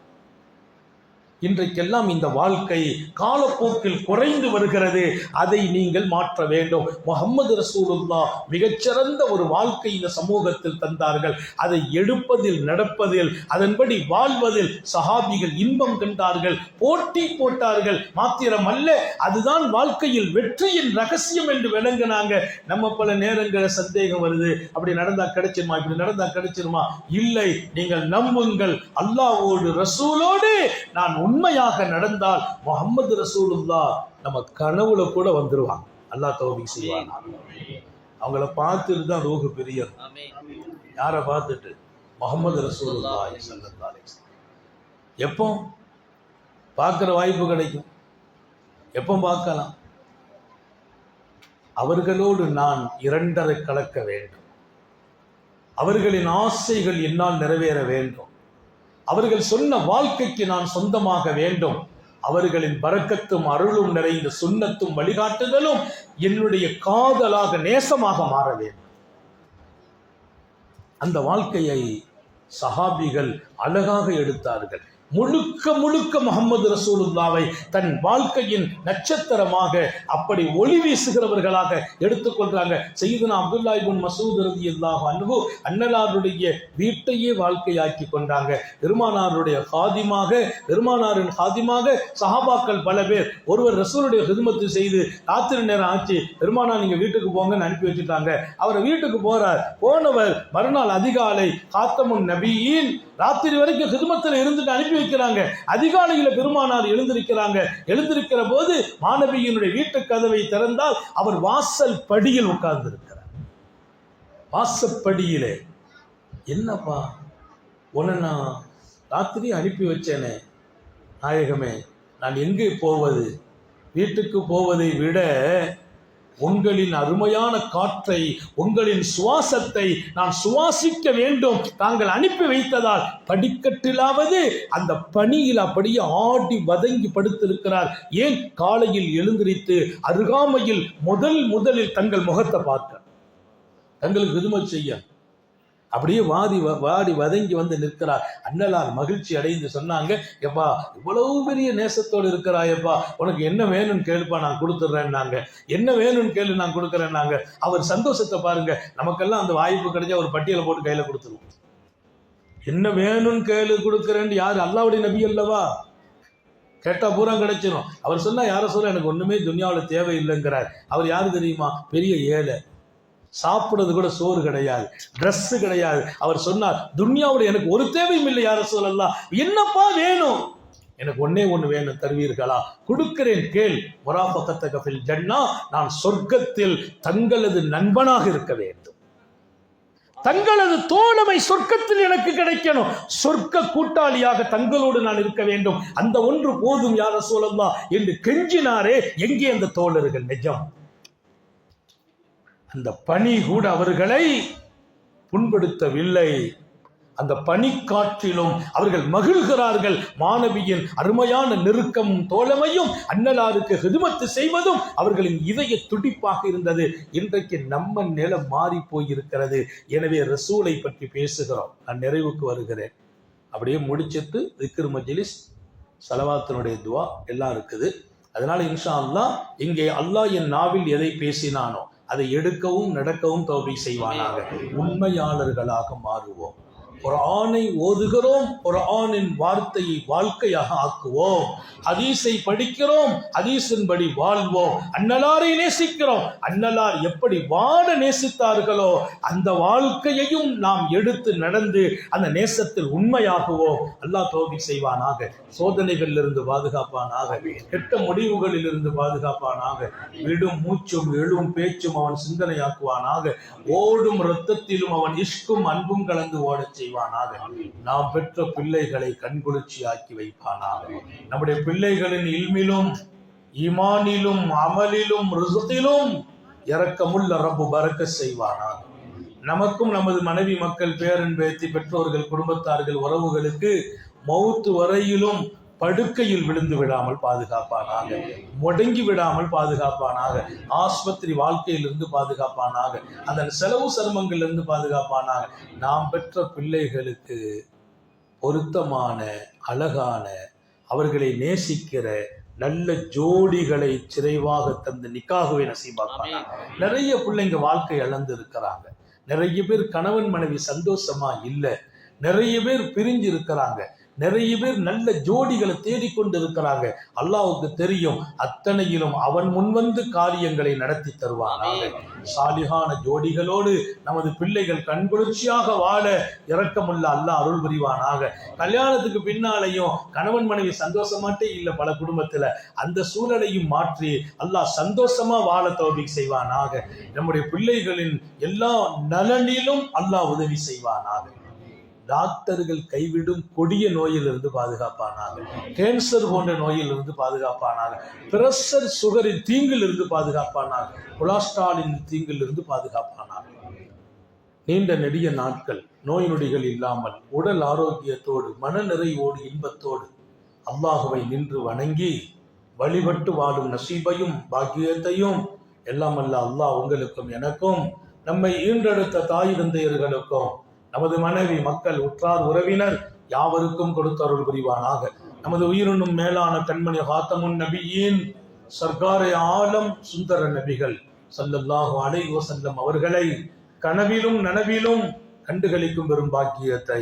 இன்றைக்கெல்லாம் இந்த வாழ்க்கை காலப்போக்கில் குறைந்து வருகிறது. அதை நீங்கள் மாற்ற வேண்டும். முஹம்மது ரசூலுல்லாஹ் மிகச்சிறந்த ஒரு வாழ்க்கை இந்த சமூகத்தில் தந்தார்கள். அதை எடுப்பதில், நடப்பதில், அதன்படி வாழ்வதில் சஹாபிகள் இன்பம் கண்டார்கள், போட்டி போட்டார்கள். மாத்திரமல்ல, அதுதான் வாழ்க்கையில் வெற்றியின் ரகசியம் என்று விளங்கினாங்க. நம்ம பல நேரங்களில் சந்தேகம் வருது, அப்படி நடந்தா கிடைச்சிருமா, இப்படி நடந்தா கிடைச்சிருமா? இல்லை, நீங்கள் நம்புங்கள், அல்லாஹ்வோடு ரசூலோடு நான் உண்மையாக நடந்தால் முஹம்மது ரசூலுல்லாஹ் நம்ம கனவுல கூட வந்துருவாங்க. அல்லாஹ் தௌஃபீக் செய்வான். அவங்கள பார்த்துட்டு தான் ரூஹு பிரியும். யாரை பார்த்துட்டு? முஹம்மது ரசூலுல்லாஹ் ஸல்லல்லாஹு அலைஹி வஸல்லம். எப்போ பார்க்குற வாய்ப்பு கிடைக்கும்? எப்போ பார்க்கலாம்? அவர்களோடு நான் 2.5 கலக்க வேண்டும். அவர்களின் ஆசைகள் என்னால் நிறைவேற வேண்டும். அவர்கள் சொன்ன வாழ்க்கைக்கு நான் சொந்தமாக வேண்டும். அவர்களின் பரக்கத்தும் அருளும் நிறைந்த சுன்னத்தும் வழிகாட்டுதலும் என்னுடைய காதலாக, நேசமாக மாற வேண்டும். அந்த வாழ்க்கையை சஹாபிகள் அழகாக எடுத்தார்கள். முழுக்க முழுக்க முஹம்மது ரசூலுல்லாவை தன் வாழ்க்கையின் நட்சத்திரமாக, அப்படி ஒளி வீசுகிறவர்களாக எடுத்துக்கொள்றாங்க. சய்யிதுனா அப்துல்லாஹ் இப்னு மஸ்ஊத் ரலியல்லாஹு அன்ஹு அன்னலாருடைய வீட்டையே வாழ்க்கையாக்கி கொண்டாங்க. பெருமானாருடைய பெருமானாரின் ஹாதிமாக சஹாபாக்கள் பல பேர். ஒருவர் ரசூலுடைய ஹிதுமத்து செய்து ராத்திரி நேரம் ஆச்சு, பெருமானார் நீங்க வீட்டுக்கு போங்கன்னு அனுப்பி வச்சுட்டாங்க. அவர் வீட்டுக்கு போறார். போனவர் மறுநாள் அதிகாலை காத்தமுன் நபியின் ராத்திரி வரைக்கும் ஹிதுமத்தில் இருந்துட்டு அனுப்பி வைக்கிறாங்க. அதிகாலையில பெருமானார் எழுந்திருக்கிற போது மாணவியினுடைய வீட்டு கதவை திறந்தால் அவர் வாசல் படியில் உட்கார்ந்து இருக்கிறார். வாசப்படியிலே, என்னப்பா உன்னை நான் ராத்திரி அனுப்பி வச்சேனே நாயகமே, நான் எங்கே போவது? வீட்டுக்கு போவதை விட உங்களின் அருமையான காற்றை, உங்களின் சுவாசத்தை நான் சுவாசிக்க வேண்டும். தாங்கள் அனுப்பி வைத்ததால் படிக்கட்டிலாவது அந்த பணியில் அப்படியே ஆடி வதங்கி படுத்திருக்கிறார். ஏன்? காலையில் எழுந்திரித்து அருகாமையில் முதலில் தங்கள் முகத்தை பார்க்க, தங்களுக்கு ஹிதுமத் செய்ய அப்படியே வாடி வதங்கி வந்து நிற்கிறார். அன்னலார் மகிழ்ச்சி அடைந்து சொன்னாங்க, எப்பா இவ்வளவு பெரிய நேசத்தோடு இருக்கிறாயப்பா, உனக்கு என்ன வேணும்னு கேளுப்பா, நான் கொடுத்துட்றேன்னாங்க. என்ன வேணும்னு கேளு, நான் கொடுக்குறேன்னாங்க. அவர் சந்தோஷத்தை பாருங்க. நமக்கெல்லாம் அந்த வாய்ப்பு கிடைச்சா ஒரு பட்டியலை போட்டு கையில கொடுத்துருவோம். என்ன வேணும்னு கேளு, கொடுக்குறேன்னு. யாரு? அல்லாஹ்வுடைய நபி அல்லவா? கேட்டா பூரா கிடைச்சிடும். அவர் சொன்னா யார சொல்ல எனக்கு ஒண்ணுமே துன்யாவில் தேவையில்லைங்கிறார். அவர் யாரு தெரியுமா? பெரிய ஏழை, சாப்பிடுறது கூட சோறு கிடையாது, ட்ரெஸ் கிடையாது. அவர் சொன்னார், துன்யாவோட எனக்கு ஒரு தேவையும் இல்லை யார சொல்லலாம், என்னப்பா வேணும்? எனக்கு ஒன்னே ஒண்ணு வேணும், தருவீர்களா? கொடுக்கிறேன், கேள். முராஃபகத்தக ஃபில் ஜன்னா, நான் சொர்க்கத்தில் தங்களது நண்பனாக இருக்க வேண்டும், தங்களது தோழமை சொர்க்கத்தில் எனக்கு கிடைக்கணும், சொர்க்க கூட்டாளியாக தங்களோடு நான் இருக்க வேண்டும், அந்த ஒன்று போதும் யா ரசூலல்லாஹ் என்று கெஞ்சினாரே. எங்கே அந்த தோழர்கள்? நிஜம். அந்த பனி கூட அவர்களை புண்படுத்தவில்லை. அந்த பனிக்காற்றிலும் அவர்கள் மகிழ்கிறார்கள். மாணவியின் அருமையான நெருக்கமும் தோழமையும் அன்னலாருக்கு ஹிதுமத்து செய்வதும் அவர்களின் இதய துடிப்பாக இருந்தது. இன்றைக்கு நம்ம நிலம் மாறி போயிருக்கிறது. எனவே ரசூலை பற்றி பேசுகிறோம். நான் நிறைவுக்கு வருகிறேன். அப்படியே முடிச்சிட்டு திக்ர் மஜ்லிஸ், ஸலவாத்தினுடைய துவா எல்லாம் இருக்குது. அதனால இன்ஷா அல்லாஹ் இங்கே அல்லாஹ் என் நாவில் எதை பேசினானோ அதை எடுக்கவும் நடக்கவும் தௌபீக் செய்வானாக. உண்மையாளர்களாக மாறுவோம். குர்ஆனை ஓதுகிறோம், குர்ஆனின் வார்த்தையை வாழ்க்கையாக ஆக்குவோம். ஹதீஸை படிக்கிறோம், ஹதீஸின்படி வாழ்வோம். அன்னலாரை நேசிக்கிறோம், அன்னலார் எப்படி வாழ நேசித்தார்களோ அந்த வாழ்க்கையையும் நாம் எடுத்து நடந்து அந்த நேசத்தில் உண்மையாகுவோம். அல்லாஹ் தௌபீக் செய்வானாக. சோதனைகளில் இருந்து பாதுகாப்பானாக, கெட்ட முடிவுகளில் இருந்து பாதுகாப்பானாக. விடும் மூச்சும் எழும் பேச்சும் அவன் சிந்தனையாக்குவானாக. ஓடும் இரத்தத்திலும் அவன் இஷ்கும் அன்பும் கலந்து ஓடச் செய்வானாக. நாம் பெற்ற பிள்ளைகளை கண்குளிர்ச்சி ஆக்கி வைப்பானாக. நம்முடைய பிள்ளைகளின் இல்மிலும் ஈமானிலும் அமலிலும் ரிஸ்கிலும் இரக்கமுள்ள ரப்பு பரக்கத் செய்வானாக. நமக்கும் நமது மனைவி மக்கள் பேரன் பேத்தி பெற்றோர்கள் குடும்பத்தார்கள் உறவுகளுக்கு மௌத்து வரையிலும் படுக்கையில் விழுந்து விடாமல் பாதுகாப்பானாக, முடங்கி விடாமல் பாதுகாப்பானாக, ஆஸ்பத்திரி வாழ்க்கையிலிருந்து பாதுகாப்பானாக, அதன் செலவு சிரமங்களிலிருந்து பாதுகாப்பானாக. நாம் பெற்ற பிள்ளைகளுக்கு பொருத்தமான அழகான அவர்களை நேசிக்கிற நல்ல ஜோடிகளை சிறைவாக தந்து நிக்காகவே நசீபாப்பானாக. நிறைய பிள்ளைங்க வாழ்க்கை இழந்து இருக்கிறாங்க. நிறைய பேர் கணவன் மனைவி சந்தோஷமா இல்லை. நிறைய பேர் பிரிஞ்சு இருக்கிறாங்க. நிறைய பேர் நல்ல ஜோடிகளை தேடிக்கொண்டு இருக்கிறாங்க. அல்லாஹ்வுக்கு தெரியும். அத்தனையிலும் அவன் முன்வந்து காரியங்களை நடத்தி தருவானாக. சாலிகான ஜோடிகளோடு நமது பிள்ளைகள் கண்குளிர்ச்சியாக வாழ இரக்கமுள்ள அல்லாஹ் அருள் புரிவானாக. கல்யாணத்துக்கு பின்னாலையும் கணவன் மனைவி சந்தோஷமாட்டே இல்லை பல குடும்பத்துல. அந்த சூழலையும் மாற்றி அல்லாஹ் சந்தோஷமா வாழ தௌபீக் செய்வானாக. நம்முடைய பிள்ளைகளின் எல்லா நலனிலும் அல்லாஹ் உதவி செய்வானாக. டாக்டர்கள் கைவிடும் கொடிய நோயிலிருந்து பாதுகாப்பானாக. கேன்சர் போன்ற நோயிலிருந்து பாதுகாப்பானாக. பிரஷர் சுகரின் தீங்கிலிருந்து பாதுகாப்பானாக. கொலஸ்ட்ராலின் தீங்கிலிருந்து பாதுகாப்பானாக. நீண்ட நெடிய நாட்கள் நோய் நொடிகள் இல்லாமல் உடல் ஆரோக்கியத்தோடு மன நிறைவோடு இன்பத்தோடு அல்லாஹுவை நின்று வணங்கி வழிபட்டு வாழும் நசீபையும் பாக்கியத்தையும் எல்லாம் அல்ல அல்லாஹ் உங்களுக்கும் எனக்கும் நம்மை ஈன்றெடுத்த தாய் தந்தையர்களுக்கும் நமது மனைவி மக்கள் உற்றார் உறவினர் யாவருக்கும் கொடுத்தருள் புரிவானாக. நமது உயிரினும் மேலான கண்மணி ஹாத்தமுன் நபியின் சர்க்காரை ஆலம் சுந்தர நபிகள் ஸல்லல்லாஹு அலைஹி வஸல்லம் அவர்களை கனவிலும் நனவிலும் கண்டுகளிக்கும் பெரும் பாக்கியத்தை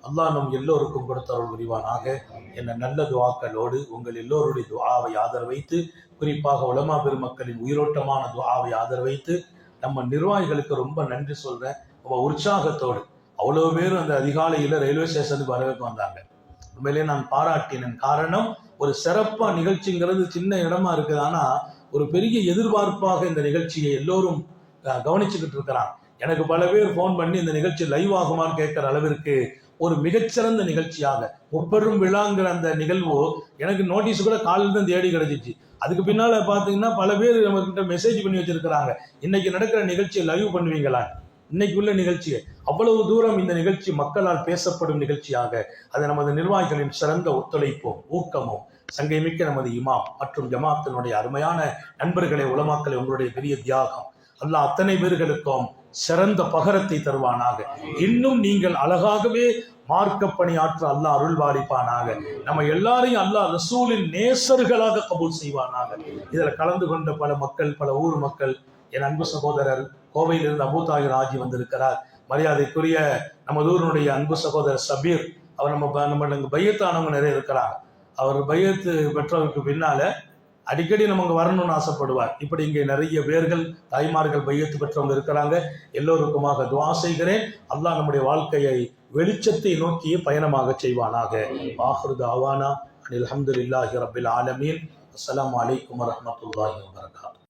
அல்லாஹ் நம் எல்லோருக்கும் கொடுத்தருள் புரிவானாக. என்ற நல்ல துஆக்களோடு உங்கள் எல்லோருடைய துஆவை ஆதரவைத்து, குறிப்பாக உலமா பெருமக்களின் உயிரோட்டமான துஆவை ஆதரவைத்து நம்ம நிர்வாகிகளுக்கு ரொம்ப நன்றி சொல்றேன். ரொம்ப உற்சாகத்தோடு அவ்வளோ பேரும் அந்த அதிகாலையில் ரயில்வே ஸ்டேஷனுக்கு வரவேற்க வந்தாங்க. உண்மையிலே நான் பாராட்டினேன். காரணம், ஒரு சிறப்பா நிகழ்ச்சிங்கிறது சின்ன இடமா இருக்குது, ஆனா ஒரு பெரிய எதிர்பார்ப்பாக இந்த நிகழ்ச்சியை எல்லோரும் கவனிச்சுக்கிட்டு இருக்கிறாங்க. எனக்கு பல பேர் போன் பண்ணி இந்த நிகழ்ச்சி லைவ் ஆகுமான்னு கேட்கிற அளவிற்கு ஒரு மிகச்சிறந்த நிகழ்ச்சியாக முப்பெரும் விழாங்கிற அந்த நிகழ்வு எனக்கு நோட்டீஸ் கூட காலையில் தான் தேடி கிடைச்சிச்சு. அதுக்கு பின்னால பாத்தீங்கன்னா பல பேர் நம்ம கிட்ட மெசேஜ் பண்ணி வச்சிருக்கிறாங்க, இன்னைக்கு நடக்கிற நிகழ்ச்சியை லைவ் பண்ணுவீங்களா. இன்னைக்கு உள்ள நிகழ்ச்சியை அவ்வளவு தூரம் இந்த நிகழ்ச்சி மக்களால் பேசப்படும் நிகழ்ச்சியாக அது நமது நிர்வாகிகளின் சிறந்த ஒத்துழைப்பும் ஊக்கமும் சங்கைமிக்க நமது இமாம் மற்றும் ஜமாத்தினுடைய அருமையான நண்பர்களை உலமாக்களை உங்களுடைய பெரிய தியாகம் அல்லாஹ் அத்தனை பேர்களுக்கும் சிறந்த பகரத்தை தருவானாக. இன்னும் நீங்கள் அழகாகவே மார்க்க பணியாற்ற அல்லாஹ் அருள் பாலிப்பானாக. நம்ம எல்லாரையும் அல்லாஹ் ரசூலின் நேசர்களாக கபூல் செய்வானாக. இதில் கலந்து கொண்ட பல மக்கள், பல ஊர் மக்கள், என் அன்பு சகோதரர் கோவையிலிருந்து அபூ தாஹிர் ஆஜி வந்திருக்கிறார். மரியாதைக்குரிய நமது ஊரினுடைய அன்பு சகோதரர் சபீர், அவர் நம்ம பையத்தானவங்க நிறைய இருக்கிறாங்க. அவர் பையத்து பெற்றவருக்கு பின்னால அடிக்கடி நமக்கு வரணும்னு ஆசைப்படுவார். இப்படி இங்கே நிறைய பேர்கள் தாய்மார்கள் பையத்து பெற்றவங்க இருக்கிறாங்க. எல்லோருக்குமாக துஆ செய்கிறேன். அல்லாஹ் நம்முடைய வாழ்க்கையை வெளிச்சத்தை நோக்கிய பயணமாக செய்வானாக. ஆஹிரு தஅவானா அனில் ஹம்துலில்லாஹி ரப்பில் ஆலமீன். அஸ்ஸலாமு அலைக்கும் வரஹ்மத்துல்லாஹி வபரகாத்துஹு.